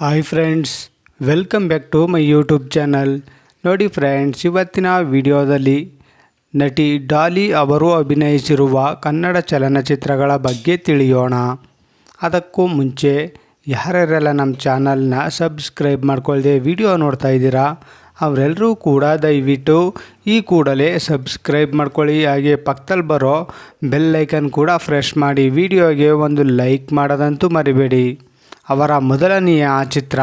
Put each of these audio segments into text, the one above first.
Hi friends, welcome back to my YouTube channel. ನೋಡಿ friends, ಇವತ್ತಿನ ವಿಡಿಯೋದಲ್ಲಿ ನಟಿ ಡಾಲಿ ಅವರು ಅಭಿನಯಿಸಿರುವ ಕನ್ನಡ ಚಲನಚಿತ್ರಗಳ ಬಗ್ಗೆ ತಿಳಿಯೋಣ. ಅದಕ್ಕೂ ಮುಂಚೆ ಯಾರ್ಯಾರೆಲ್ಲ ನಮ್ಮ ಚಾನಲ್ನ ಸಬ್ಸ್ಕ್ರೈಬ್ ಮಾಡ್ಕೊಳ್ಳದೆ ವಿಡಿಯೋ ನೋಡ್ತಾ ಇದ್ದೀರಾ ಅವರೆಲ್ಲರೂ ಕೂಡ ದಯವಿಟ್ಟು ಈ ಕೂಡಲೇ ಸಬ್ಸ್ಕ್ರೈಬ್ ಮಾಡ್ಕೊಳ್ಳಿ. ಹಾಗೆ ಪಕ್ಕದಲ್ಲಿ ಬರೋ ಬೆಲ್ ಐಕನ್ ಕೂಡ ಪ್ರೆಸ್ ಮಾಡಿ. ವಿಡಿಯೋಗೆ ಒಂದು ಲೈಕ್ ಮಾಡೋದಂತೂ ಮರಿಬೇಡಿ. ಅವರ ಮೊದಲನೆಯ ಚಿತ್ರ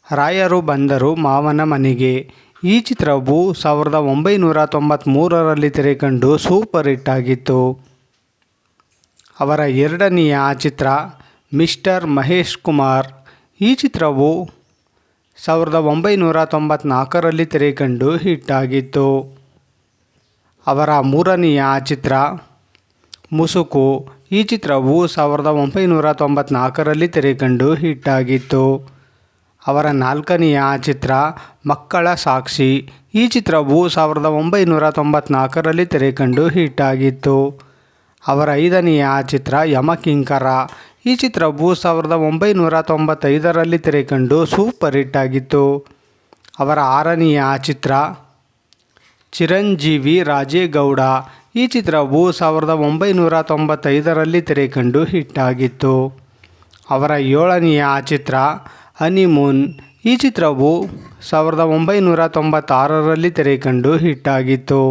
ರಾಯರು ಬಂದರು ಮಾವನ ಮನೆಗೆ. ಈ ಚಿತ್ರವು 1993ರಲ್ಲಿ ತೆರೆಕಂಡು ಸೂಪರ್ ಹಿಟ್ ಆಗಿತ್ತು. ಅವರ ಎರಡನೆಯ ಚಿತ್ರ ಮಿಸ್ಟರ್ ಮಹೇಶ್ ಕುಮಾರ್. ಈ ಚಿತ್ರವು 1994ರಲ್ಲಿ ತೆರೆಕಂಡು ಹಿಟ್ ಆಗಿತ್ತು. ಅವರ ಮೂರನೆಯ ಚಿತ್ರ ಮುಸುಕು. ಈ ಚಿತ್ರವು 1994ರಲ್ಲಿ ತೆರೆಕಂಡು ಹಿಟ್ ಆಗಿತ್ತು. ಅವರ ನಾಲ್ಕನೆಯ ಚಿತ್ರ ಮಕ್ಕಳ ಸಾಕ್ಷಿ. ಈ ಚಿತ್ರವು 1994ರಲ್ಲಿ ತೆರೆಕಂಡು ಹಿಟ್ ಆಗಿತ್ತು. ಅವರ ಐದನೆಯ ಚಿತ್ರ ಯಮಕಿಂಕರ. ಈ ಚಿತ್ರವು 1995ರಲ್ಲಿ ತೆರೆಕಂಡು ಸೂಪರ್ ಹಿಟ್ ಆಗಿತ್ತು. ಅವರ ಆರನೆಯ ಚಿತ್ರ ಚಿರಂಜೀವಿ ರಾಜೇಗೌಡ. ಈ ಚಿತ್ರವು 1995ರಲ್ಲಿ ತೆರೆಕಂಡು ಹಿಟ್ ಆಗಿತ್ತು. ಅವರ ಏಳನೆಯ ಚಿತ್ರ ಹನಿಮೂನ್. ಈ ಚಿತ್ರವು 1996ರಲ್ಲಿ ತೆರೆಕಂಡು ಹಿಟ್ ಆಗಿತ್ತು.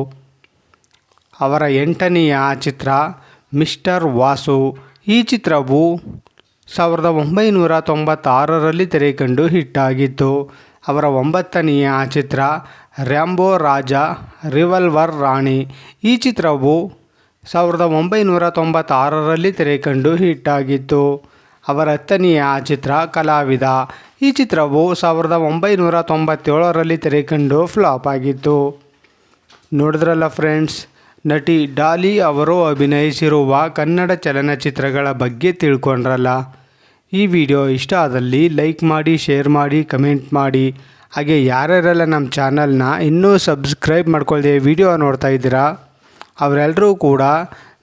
ಅವರ ಎಂಟನೆಯ ಚಿತ್ರ ಮಿಸ್ಟರ್ ವಾಸು. ಈ ಚಿತ್ರವು 1996ರಲ್ಲಿ ತೆರೆಕಂಡು ಹಿಟ್ ಆಗಿತ್ತು. ಅವರ ಒಂಬತ್ತನೆಯ ಚಿತ್ರ ರ್ಯಾಂಬೋ ರಾಜ ರಿವಾಲ್ವರ್ ರಾಣಿ. ಈ ಚಿತ್ರವು 1996ರಲ್ಲಿ ತೆರೆಕಂಡು ಹಿಟ್ ಆಗಿತ್ತು. ಅವರ ಹತ್ತನೆಯ ಚಿತ್ರ ಕಲಾವಿದ. ಈ ಚಿತ್ರವು 1997ರಲ್ಲಿ ತೆರೆಕಂಡು ಫ್ಲಾಪ್ ಆಗಿತ್ತು. ನೋಡಿದ್ರಲ್ಲ ಫ್ರೆಂಡ್ಸ್, ನಟಿ ಡಾಲಿ ಅವರು ಅಭಿನಯಿಸಿರುವ ಕನ್ನಡ ಚಲನಚಿತ್ರಗಳ ಬಗ್ಗೆ ತಿಳ್ಕೊಂಡ್ರಲ್ಲ. ಈ ವಿಡಿಯೋ ಇಷ್ಟ ಆದಲ್ಲಿ ಲೈಕ್ ಮಾಡಿ, ಶೇರ್ ಮಾಡಿ, ಕಮೆಂಟ್ ಮಾಡಿ. ಹಾಗೆ ಯಾರ್ಯಾರೆಲ್ಲ ನಮ್ಮ ಚಾನಲ್ನ ಇನ್ನೂ ಸಬ್ಸ್ಕ್ರೈಬ್ ಮಾಡ್ಕೊಳ್ಳದೆ ವಿಡಿಯೋ ನೋಡ್ತಾ ಇದ್ದೀರಾ ಅವರೆಲ್ಲರೂ ಕೂಡ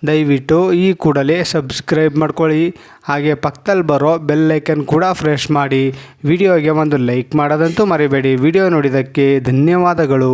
ದಯವಿಟ್ಟು ಈ ಕೂಡಲೇ ಸಬ್ಸ್ಕ್ರೈಬ್ ಮಾಡ್ಕೊಳ್ಳಿ. ಹಾಗೆ ಪಕ್ಕದಲ್ಲಿ ಬರೋ ಬೆಲ್ ಐಕನ್ ಕೂಡ ಪ್ರೆಸ್ ಮಾಡಿ. ವಿಡಿಯೋಗೆ ಒಂದು ಲೈಕ್ ಮಾಡೋದಂತೂ ಮರಿಬೇಡಿ. ವಿಡಿಯೋ ನೋಡಿದ್ದಕ್ಕೆ ಧನ್ಯವಾದಗಳು.